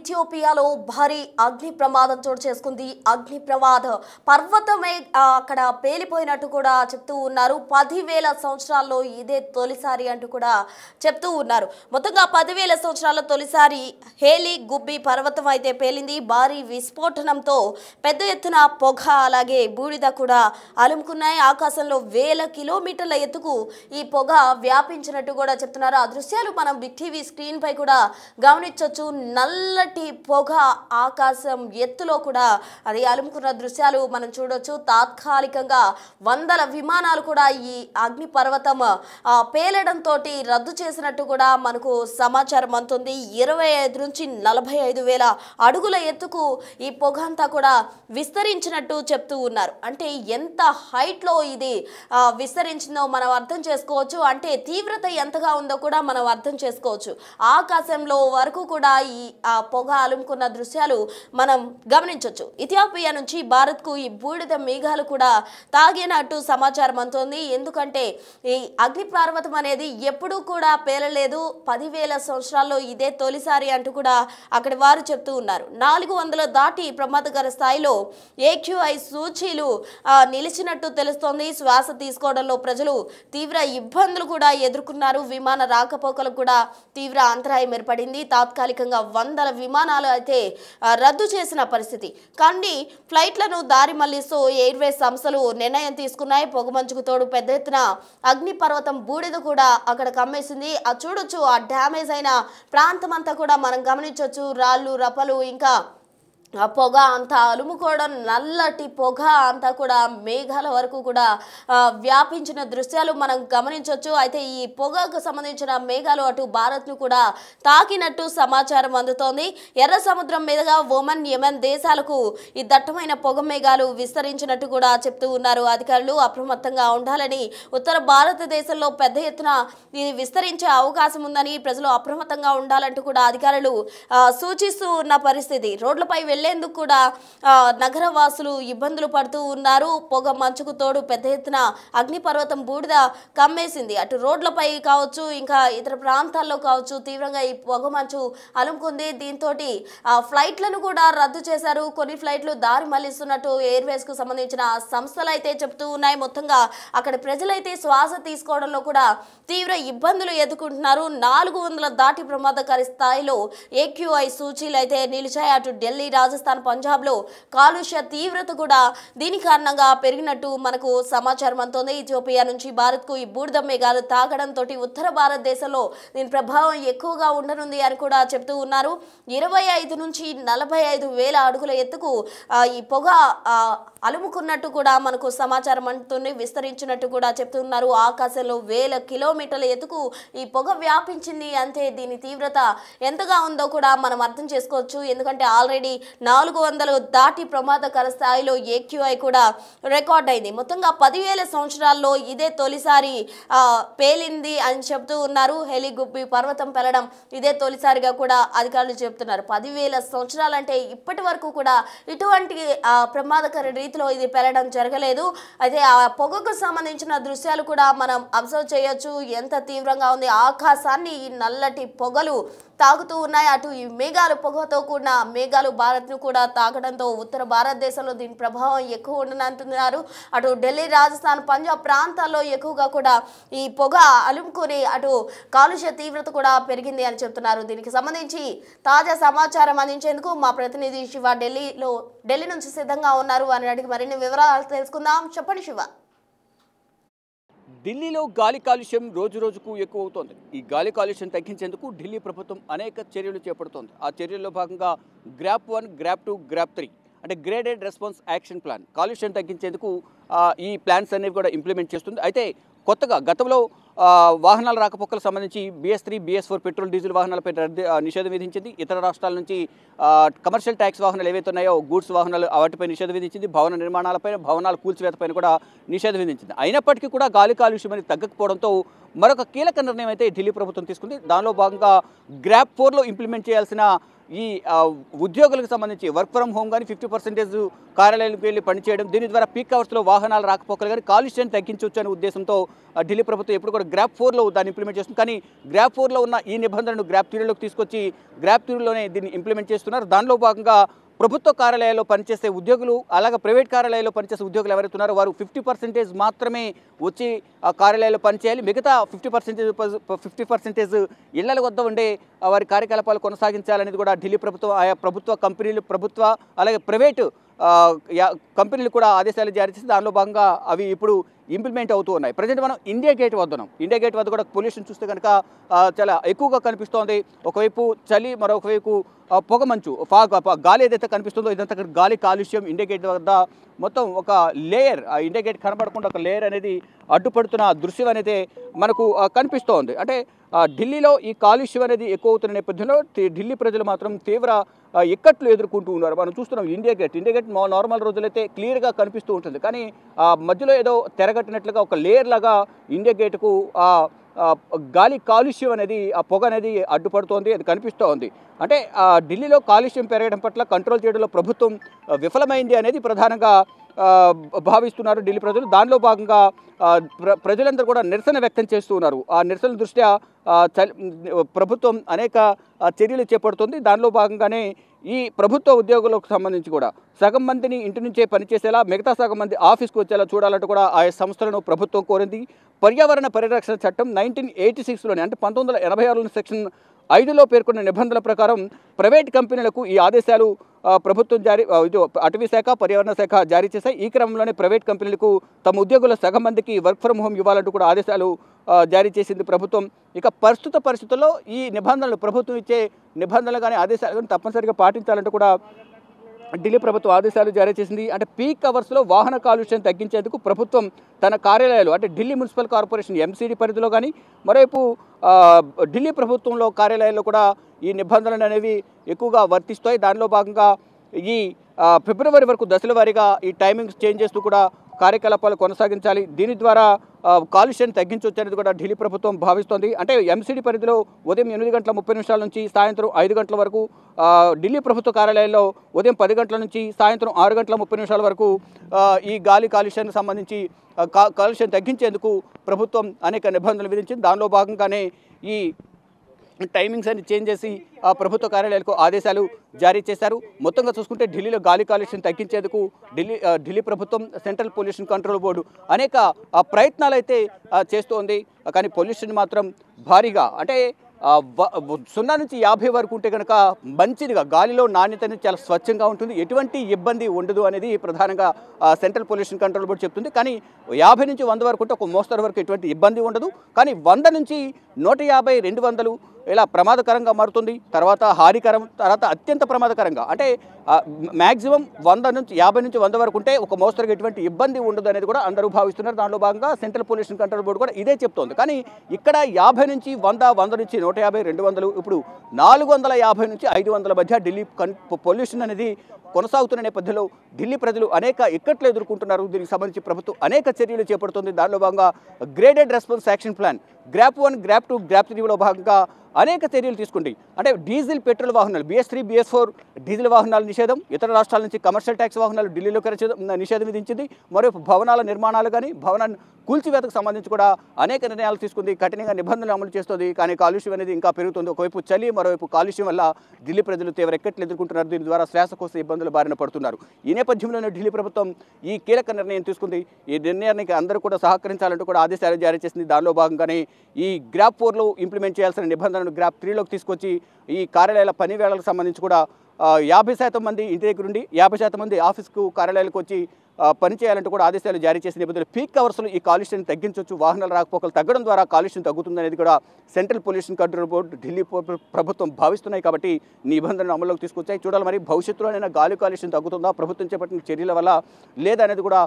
ఇథియోపియాలో భారీ అగ్ని ప్రమాదం చోటు చేసుకుంది. అగ్ని ప్రమాద పర్వతమే అక్కడ పేలిపోయినట్టు కూడా చెప్తూ ఉన్నారు. 10,000 సంవత్సరాల్లో ఇదే తొలిసారి అంటూ కూడా చెప్తూ ఉన్నారు. మొత్తంగా 10,000 సంవత్సరాల తొలిసారి హేలి గుబ్బి పర్వతం అయితే పేలింది. భారీ విస్ఫోటనంతో పెద్ద ఎత్తున పొగ అలాగే బూడిద కూడా అలుముకున్నాయి. ఆకాశంలో వేల కిలోమీటర్ల ఎత్తుకు ఈ పొగ వ్యాపించినట్టు కూడా చెప్తున్నారు. ఆ దృశ్యాలు మనం బిగ్ టీవీ స్క్రీన్ పై కూడా గమనించవచ్చు. నల్లటి పొగ ఆకాశం ఎత్తులో కూడా అది అలుముకున్న దృశ్యాలు మనం చూడొచ్చు. తాత్కాలికంగా వందల విమానాలు కూడా ఈ అగ్ని పర్వతం పేలడంతో రద్దు చేసినట్టు కూడా మనకు సమాచారం అందుతుంది. 25 నుంచి 45 వేల అడుగుల ఎత్తుకు ఈ పొగ అంతా కూడా విస్తరించినట్టు చెప్తూ ఉన్నారు. అంటే ఎంత హైట్లో ఇది విస్తరించిందో మనం అర్థం చేసుకోవచ్చు. అంటే తీవ్రత ఎంతగా ఉందో కూడా మనం అర్థం చేసుకోవచ్చు. ఆకాశంలో వరకు కూడా ఈ పొగ అలుముకున్న దృశ్యాలు మనం గమనించవచ్చు. ఇథియోపియా నుంచి భారత్కు ఈ బూడిద మేఘాలు కూడా తాగినట్టు సమాచారం అందుతుంది. ఎందుకంటే ఈ అగ్ని పర్వతం అనేది ఎప్పుడూ కూడా పేలలేదు. 10,000 సంవత్సరాల్లో ఇదే తొలిసారి అంటూ కూడా అక్కడి వారు చెప్తూ ఉన్నారు. 400 దాటి ప్రమాదకర స్థాయిలో AQI సూచీలు నిలిచినట్టు తెలుస్తోంది. శ్వాస తీసుకోవడంలో ప్రజలు తీవ్ర ఇబ్బందులు కూడా ఎదుర్కొన్నారు. విమాన రాకపోకలకు కూడా తీవ్ర అంతరాయం ఏర్పడింది. తాత్కాలికంగా వందల విమానాలు అయితే రద్దు చేసిన పరిస్థితి. కానీ ఫ్లైట్లను దారి మళ్లిస్తూ ఎయిర్వేస్ సంస్థలు నిర్ణయం తీసుకున్నాయి. పొగమంచుకు తోడు పెద్ద ఎత్తున అగ్ని పర్వతం బూడిద కూడా అక్కడ కమ్మేసింది. చూడొచ్చు ఆ డ్యామేజ్ అయిన ప్రాంతం అంతా కూడా మనం గమనించవచ్చు. రాళ్ళు రప్పలు ఇంకా ఆ పొగ అంతా అలుముకోవడం, నల్లటి పొగ అంతా కూడా మేఘాల వరకు కూడా వ్యాపించిన దృశ్యాలు మనం గమనించవచ్చు. అయితే ఈ పొగకు సంబంధించిన మేఘాలు అటు భారత్ను కూడా తాకినట్టు సమాచారం అందుతోంది. ఎర్ర సముద్రం మీదుగా ఒమన్, యెమెన్ దేశాలకు ఈ దట్టమైన పొగ మేఘాలు విస్తరించినట్టు కూడా చెప్తూ ఉన్నారు అధికారులు. అప్రమత్తంగా ఉండాలని, ఉత్తర భారతదేశంలో పెద్ద ఎత్తున ఇది విస్తరించే అవకాశం ఉందని ప్రజలు అప్రమత్తంగా ఉండాలంటూ కూడా అధికారులు సూచిస్తూ ఉన్న పరిస్థితి. రోడ్లపై వెళ్లేందుకు కూడా నగరవాసులు ఇబ్బందులు పడుతూ ఉన్నారు. పొగ మంచుకు తోడు పెద్ద ఎత్తున అగ్నిపర్వతం బూడిద కమ్మేసింది. అటు రోడ్లపై కావచ్చు, ఇంకా ఇతర ప్రాంతాల్లో కావచ్చు తీవ్రంగా ఈ పొగ మంచు అలుముకుంది. దీంతో ఫ్లైట్లను కూడా రద్దు చేశారు. కొన్ని ఫ్లైట్లు దారి మళ్లిస్తున్నట్టు ఎయిర్వేస్ కు సంబంధించిన సంస్థలు అయితే చెప్తూ ఉన్నాయి. మొత్తంగా అక్కడ ప్రజలైతే శ్వాస తీసుకోవడంలో కూడా తీవ్ర ఇబ్బందులు ఎదుర్కొంటున్నారు. 400 దాటి ప్రమాదకర స్థాయిలో AQI సూచీలు అయితే నిలిచాయి. అటు ఢిల్లీ, రాజస్థాన్, పంజాబ్ లో కాలుష్య తీవ్రత కూడా దీని కారణంగా పెరిగినట్టు మనకు సమాచారం అందుతోంది. ఇథియోపియా నుంచి భారత్ కు ఈ బూడిద మేఘాలు తాగడంతో ఉత్తర భారతదేశంలో దీని ప్రభావం ఎక్కువగా ఉండనుంది అని కూడా చెప్తూ ఉన్నారు. 25 నుంచి 45 వేల అడుగుల ఎత్తుకు ఈ పొగ అలుముకున్నట్టు కూడా మనకు సమాచారం అందుతుంది. విస్తరించినట్టు కూడా చెప్తున్నారు. ఆకాశంలో వేల కిలోమీటర్ల ఎత్తుకు ఈ పొగ వ్యాపించింది. అంతే దీని తీవ్రత ఎంతగా ఉందో కూడా మనం అర్థం చేసుకోవచ్చు. ఎందుకంటే ఆల్రెడీ 400 దాటి ప్రమాదకర స్థాయిలో AQI కూడా రికార్డ్ అయింది. మొత్తంగా 10,000 సంవత్సరాల్లో ఇదే తొలిసారి పేలింది అని చెప్తూ ఉన్నారు. హెలిగుబ్బి పర్వతం పెరగడం ఇదే తొలిసారిగా కూడా అధికారులు చెప్తున్నారు. 10,000 సంవత్సరాలంటే ఇప్పటి వరకు కూడా ఇటువంటి ప్రమాదకర రీతిలో ఇది పెరగడం జరగలేదు. అయితే ఆ పొగకు సంబంధించిన దృశ్యాలు కూడా మనం అబ్జర్వ్ చేయొచ్చు. ఎంత తీవ్రంగా ఉంది. ఆకాశాన్ని ఈ నల్లటి పొగలు తాగుతూ ఉన్నాయి. అటు ఈ మేఘాలు, పొగతో కూడిన మేఘాలు భారత్ను కూడా తాగడంతో ఉత్తర భారతదేశంలో దీని ప్రభావం ఎక్కువ ఉండనంటున్నారు. అటు ఢిల్లీ, రాజస్థాన్, పంజాబ్ ప్రాంతాల్లో ఎక్కువగా కూడా ఈ పొగ అలుముకుని అటు కాలుష్య తీవ్రత కూడా పెరిగింది అని చెప్తున్నారు. దీనికి సంబంధించి తాజా సమాచారం అందించేందుకు మా ప్రతినిధి శివ ఢిల్లీ నుంచి సిద్ధంగా ఉన్నారు. అని అడిగి మరిన్ని వివరాలు తెలుసుకుందాం. చెప్పండి శివ. ఢిల్లీలో గాలి కాలుష్యం రోజు రోజుకు ఎక్కువ అవుతోంది. ఈ గాలి కాలుష్యం తగ్గించేందుకు ఢిల్లీ ప్రభుత్వం అనేక చర్యలు చేపడుతోంది. ఆ చర్యల్లో భాగంగా గ్రాప్ 1, గ్రాప్ 2, గ్రాప్ 3 అంటే గ్రేడెడ్ రెస్పాన్స్ యాక్షన్ ప్లాన్ కాలుష్యం తగ్గించేందుకు ఈ ప్లాన్స్ అనేవి కూడా ఇంప్లిమెంట్ చేస్తుంది. అయితే కొత్తగా గతంలో వాహనాల రాకపోకలకు సంబంధించి BS3, BS4 పెట్రోల్, డీజిల్ వాహనాలపై నిషేధం విధించింది. ఇతర రాష్ట్రాల నుంచి కమర్షియల్ ట్యాక్స్ వాహనాలు ఏవైతే ఉన్నాయో గూడ్స్ వాహనాలు వాటిపై నిషేధం విధించింది. భవన నిర్మాణాలపైన, భవనాల కూల్చివేతపైన కూడా నిషేధం విధించింది. అయినప్పటికీ కూడా గాలి కాలుష్యం అనేది తగ్గకపోవడంతో మరొక కీలక నిర్ణయం అయితే ఢిల్లీ ప్రభుత్వం తీసుకుంది. దానిలో భాగంగా గ్రాప్ 4లో ఇంప్లిమెంట్ చేయాల్సిన ఈ ఉద్యోగులకు సంబంధించి వర్క్ ఫ్రమ్ హోమ్ కానీ 50% కార్యాలయాలకు వెళ్ళి పనిచేయడం, దీని ద్వారా పీక్ అవర్స్లో వాహనాలు రాకపోకలు కానీ కాలుష్యాన్ని తగ్గించవచ్చు అనే ఉద్దేశంతో ఢిల్లీ ప్రభుత్వం ఎప్పుడు కూడా గ్రాప్ 4లో దాన్ని ఇంప్లిమెంట్ చేస్తుంది. కానీ గ్రాప్ 4లో ఉన్న ఈ నిబంధనను గ్రాప్ 3లోకి తీసుకొచ్చి గ్రాప్ 3లోనే దీన్ని ఇంప్లిమెంట్ చేస్తున్నారు. దానిలో భాగంగా ప్రభుత్వ కార్యాలయాల్లో పనిచేసే ఉద్యోగులు, అలాగే ప్రైవేట్ కార్యాలయాల్లో పనిచేసే ఉద్యోగులు ఎవరైతే ఉన్నారో వారు 50% మాత్రమే వచ్చి ఆ కార్యాలయాల్లో పనిచేయాలి. మిగతా 50% ఇళ్ల వద్ద ఉండే వారి కార్యకలాపాలు కొనసాగించాలనేది కూడా ఢిల్లీ ప్రభుత్వం, ఆయా ప్రభుత్వ కంపెనీలు, ప్రభుత్వ అలాగే ప్రైవేటు కంపెనీలు కూడా ఆదేశాలు జారీ చేసి దానిలో భాగంగా అవి ఇప్పుడు ఇంప్లిమెంట్ అవుతూ ఉన్నాయి. ప్రజెంట్ మనం ఇండియా గేట్ వద్ద ఉన్నాం. ఇండియా గేట్ వద్ద కూడా పొల్యూషన్ చూస్తే కనుక చాలా ఎక్కువగా కనిపిస్తోంది. ఒకవైపు చలి, మరొకవైపు పొగమంచు, గాలి ఏదైతే కనిపిస్తుందో ఇదంతా గాలి కాలుష్యం. ఇండియా గేట్ వద్ద మొత్తం ఒక లేయర్, ఇండియా గేట్ కనబడకుండా ఒక లేయర్ అనేది అడ్డుపడుతున్న దృశ్యం అనేది మనకు కనిపిస్తోంది. అంటే ఢిల్లీలో ఈ కాలుష్యం అనేది ఎక్కువ అవుతున్న నేపథ్యంలో ఢిల్లీ ప్రజలు మాత్రం తీవ్ర ఇక్కట్లు ఎదుర్కొంటూ ఉన్నారు. మనం చూస్తున్నాం ఇండియా గేట్ నార్మల్ రోజులైతే క్లియర్గా కనిపిస్తూ ఉంటుంది. కానీ మధ్యలో ఏదో తెరగట్టినట్లుగా ఒక లేయర్ లాగా ఇండియా గేటుకు గాలి కాలుష్యం అనేది, ఆ పొగ అనేది అడ్డుపడుతోంది, అది కనిపిస్తూ ఉంది. అంటే ఢిల్లీలో కాలుష్యం పెరగడం పట్ల కంట్రోల్ చేయడంలో ప్రభుత్వం విఫలమైంది అనేది ప్రధానంగా భావిస్తున్నారు ఢిల్లీ ప్రజలు. దానిలో భాగంగా ప్రజలందరూ కూడా నిరసన వ్యక్తం చేస్తూ ఉన్నారు. ఆ నిరసన దృష్ట్యా ప్రభుత్వం అనేక చర్యలు చేపడుతుంది. దానిలో భాగంగానే ఈ ప్రభుత్వ ఉద్యోగులకు సంబంధించి కూడా సగం మందిని ఇంటి నుంచే పనిచేసేలా, మిగతా సగం మంది ఆఫీస్కి వచ్చేలా చూడాలంటూ కూడా ఆయా సంస్థలను ప్రభుత్వం కోరింది. పర్యావరణ పరిరక్షణ చట్టం 1986లోని, అంటే 1986లోని సెక్షన్ 5లో పేర్కొన్న నిబంధనల ప్రకారం ప్రైవేట్ కంపెనీలకు ఈ ఆదేశాలు ప్రభుత్వం అటవీ శాఖ, పర్యావరణ శాఖ జారీ చేశాయి. ఈ క్రమంలోనే ప్రైవేట్ కంపెనీలకు తమ ఉద్యోగుల సగం మందికి వర్క్ ఫ్రమ్ హోమ్ ఇవ్వాలంటూ కూడా ఆదేశాలు జారీ చేసింది ప్రభుత్వం. ఇక ప్రస్తుత పరిస్థితుల్లో ఈ నిబంధనలు, ప్రభుత్వం ఇచ్చే నిబంధనలు కానీ ఆదేశాలు కానీ తప్పనిసరిగా పాటించాలంటూ కూడా ఢిల్లీ ప్రభుత్వం ఆదేశాలు జారీ చేసింది. అంటే పీక్ అవర్స్లో వాహన కాలుష్యం తగ్గించేందుకు ప్రభుత్వం తన కార్యాలయాలు, అంటే ఢిల్లీ మున్సిపల్ కార్పొరేషన్ MCD పరిధిలో కానీ, మరోవైపు ఢిల్లీ ప్రభుత్వంలో కార్యాలయాల్లో కూడా ఈ నిబంధనలు అనేవి ఎక్కువగా వర్తిస్తాయి. దానిలో భాగంగా ఈ ఫిబ్రవరి వరకు దశల వారీగా ఈ టైమింగ్స్ చేంజ్ చేస్తూ కూడా కార్యకలాపాలు కొనసాగించాలి. దీని ద్వారా కాలుష్యాన్ని తగ్గించవచ్చు అనేది కూడా ఢిల్లీ ప్రభుత్వం భావిస్తోంది. అంటే MCD పరిధిలో ఉదయం 8:30 నుంచి సాయంత్రం 5 గంటల వరకు, ఢిల్లీ ప్రభుత్వ కార్యాలయాల్లో ఉదయం 10 గంటల నుంచి సాయంత్రం 6:30 వరకు ఈ గాలి కాలుష్యానికి సంబంధించి కాలుష్యం తగ్గించేందుకు ప్రభుత్వం అనేక నిబంధనలు విధించింది. దానిలో భాగంగానే ఈ టైమింగ్స్ అన్ని చేంజ్ చేసి ప్రభుత్వ కార్యాలయాలకు ఆదేశాలు జారీ చేశారు. మొత్తంగా చూసుకుంటే ఢిల్లీలో గాలి కాలుష్యం తగ్గించేందుకు ఢిల్లీ ప్రభుత్వం, సెంట్రల్ పొల్యూషన్ కంట్రోల్ బోర్డు అనేక ప్రయత్నాలు అయితే చేస్తోంది. కానీ పొల్యూషన్ మాత్రం భారీగా, అంటే 0 నుంచి 50 వరకు ఉంటే కనుక మంచిదిగా, గాలిలో నాణ్యత అనేది చాలా స్వచ్ఛంగా ఉంటుంది, ఎటువంటి ఇబ్బంది ఉండదు అనేది ప్రధానంగా సెంట్రల్ పొల్యూషన్ కంట్రోల్ బోర్డు చెప్తుంది. కానీ 50 నుంచి 100 వరకు ఉంటే ఒక మోస్తరు వరకు ఎటువంటి ఇబ్బంది ఉండదు. కానీ 100 నుంచి 150, 200 ఇలా ప్రమాదకరంగా మారుతుంది. తర్వాత హానికరం, తర్వాత అత్యంత ప్రమాదకరంగా, అంటే మ్యాక్సిమం 50 నుంచి 100 వరకు ఉంటే ఒక మోస్తరుగా ఎటువంటి ఇబ్బంది ఉండదు అనేది కూడా అందరూ భావిస్తున్నారు. దానిలో భాగంగా సెంట్రల్ పొల్యూషన్ కంట్రోల్ బోర్డు కూడా ఇదే చెప్తోంది. కానీ ఇక్కడ 50 నుంచి 100, 100 నుంచి 150, 200, ఇప్పుడు 450 నుంచి 500 మధ్య ఢిల్లీ పొల్యూషన్ అనేది కొనసాగుతున్న నేపథ్యంలో ఢిల్లీ ప్రజలు అనేక ఇక్కట్లు ఎదుర్కొంటున్నారు. దీనికి సంబంధించి ప్రభుత్వం అనేక చర్యలు చేపడుతుంది. దానిలో భాగంగా graded response action plan GRAP 1, GRAP 2, GRAP 3లో భాగంగా అనేక చర్యలు తీసుకుంది. అంటే డీజిల్, పెట్రోల్ వాహనాలు, BS3, BS4 డీజిల్ వాహనాల నిషేధం, ఇతర రాష్ట్రాల నుంచి కమర్షియల్ ట్యాక్స్ వాహనాలు ఢిల్లీలోకి నిషేధం విధించింది. మరో భవనాల నిర్మాణాలు కానీ, భవనాన్ని కూల్చివేతకు సంబంధించి కూడా అనేక నిర్ణయాలు తీసుకుంది. కఠినంగా నిబంధనలు అమలు చేస్తుంది. కానీ కాలుష్యం అనేది ఇంకా పెరుగుతుంది. ఒకవైపు చలి, మరోవైపు కాలుష్యం వల్ల ఢిల్లీ ప్రజలు తీవ్ర ఇక్కట్లు ఎదుర్కొంటున్నారు. దీని ద్వారా శ్వాసకోశ ఇబ్బందులు బారిన పడుతున్నారు. ఈ నేపథ్యంలోనే ఢిల్లీ ప్రభుత్వం ఈ కీలక నిర్ణయం తీసుకుంది. ఈ నిర్ణయానికి అందరూ కూడా సహకరించాలంటూ కూడా ఆదేశాలు జారీ చేసింది. దానిలో భాగంగానే ఈ గ్రాప్ 4లో ఇంప్లిమెంట్ చేయాల్సిన నిబంధనలు గ్రాప్ 3లోకి తీసుకొచ్చి ఈ కార్యాలయాల పని వేళలకు సంబంధించి కూడా 50% మంది ఇంటి దగ్గర ఉండి 50% మంది ఆఫీస్కు కార్యాలయాలకు వచ్చి పనిచేయాలంటూ కూడా ఆదేశాలు జారీ చేసిన నేపథ్యంలో పీక్ అవర్స్లో ఈ కాలుష్యాన్ని తగ్గించవచ్చు, వాహనాల రాకపోకలు తగ్గడం ద్వారా కాలుష్యం తగ్గుతుందనేది కూడా central pollution control board, Delhi ప్రభుత్వం భావిస్తున్నాయి. కాబట్టి నిబంధనలు అమల్లోకి తీసుకొచ్చాయి. చూడాలి మరి భవిష్యత్తులోనైనా గాలి కాలుష్యం తగ్గుతుందా, ప్రభుత్వం చేపట్టిన చర్యల వల్ల లేదనేది కూడా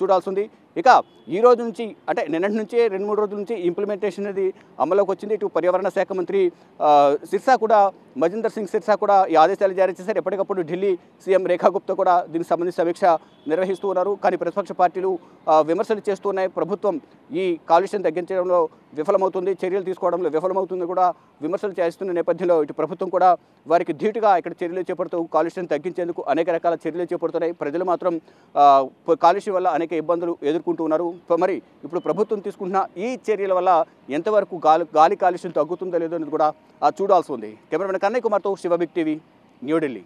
చూడాల్సింది. ఇక ఈ రోజు నుంచి, అంటే నిన్నటి నుంచే 2-3 రోజుల నుంచి ఇంప్లిమెంటేషన్ అనేది అమల్లోకి వచ్చింది. ఇటు పర్యావరణ శాఖ మంత్రి మజిందర్ సింగ్ సిర్సా కూడా ఈ ఆదేశాలు జారీ చేశారు. ఎప్పటికప్పుడు ఢిల్లీ CM రేఖా గుప్తా కూడా దీనికి సంబంధించి సమీక్ష నిర్వహిస్తూ ఉన్నారు. కానీ ప్రతిపక్ష పార్టీలు విమర్శలు చేస్తున్నాయి. ప్రభుత్వం ఈ కాలుష్యం తగ్గించడంలో విఫలమవుతుంది, చర్యలు తీసుకోవడంలో విఫలమవుతుంది కూడా విమర్శలు చేస్తున్న నేపథ్యంలో ఇటు ప్రభుత్వం కూడా వారికి ధీటుగా ఇక్కడ చర్యలు చేపడుతూ కాలుష్యం తగ్గించేందుకు అనేక రకాల చర్యలు చేపడుతున్నాయి. ప్రజలు మాత్రం కాలుష్యం వల్ల అనేక ఇబ్బందులు ఎదుర్కొంటూ ఉన్నారు. మరి ఇప్పుడు ప్రభుత్వం తీసుకుంటున్న ఈ చర్యల వల్ల ఎంతవరకు గాలి కాలుష్యం తగ్గుతుందో లేదో అనేది కూడా చూడాల్సి ఉంది. కెమెరామెన్ కన్నయ్య కుమార్తో శివ బిగ్ టీవీ, న్యూఢిల్లీ.